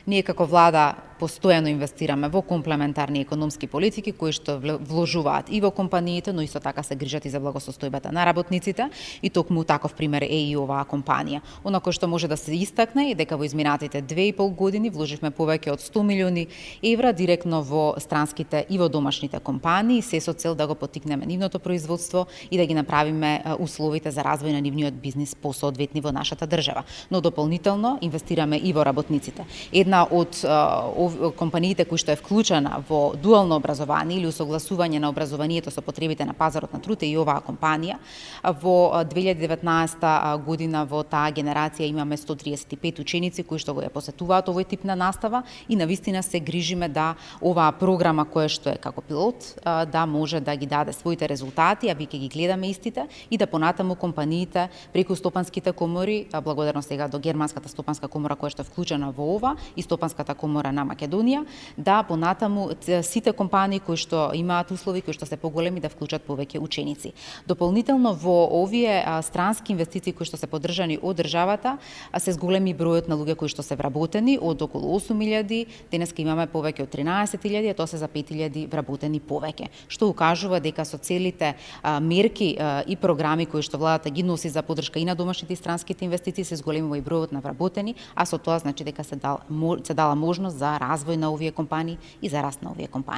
Ние како влада постојано инвестираме во комплементарни економски политики кои што вложуваат и во компаниите, но исто така се грижат и за благосостојбата на работниците, и токму таков пример е и оваа компанија. Она кој што може да се истакне е дека во изминатите 2,5 години вложивме повеќе од 100 милиони евра директно во странските и во домашните компании, се со цел да го поттикнеме нивното производство и да ги направиме условите за развој на нивниот бизнис посоодветни во нашата држава. Но дополнително инвестираме и во работниците. Една од компаниите кои што е вклучена во дуално образование или усогласување на образованието со потребите на пазарот на труд е и оваа компанија. Во 2019 година во таа генерација имаме 135 ученици кои што го ја посетуваат овој тип на настава и навистина се грижиме да оваа програма која што е како пилот да може да ги даде своите резултати, а ви ќе ги гледаме истите и да понатаму компаниите преку стопанските комори, благодарно сега до Германската стопанска комора која што е вклучена во ова и стопанската комора на Македонија, да понатаму сите компании кои што имаат услови, кои што се поголеми, да вклучат повеќе ученици. Дополнително во овие странски инвестиции кои што се поддржани од државата, се зголеми бројот на луѓе кои што се вработени од околу 8.000, денеска имаме повеќе од 13.000, а тоа се за 5.000 вработени повеќе, што укажува дека со целите мерки и програми кои што владата ги носи за поддршка и на домашните и странските инвестиции се зголемува и бројот на вработени, а со тоа значи дека се дала можност за развој на овие компании и за раст на овие компании.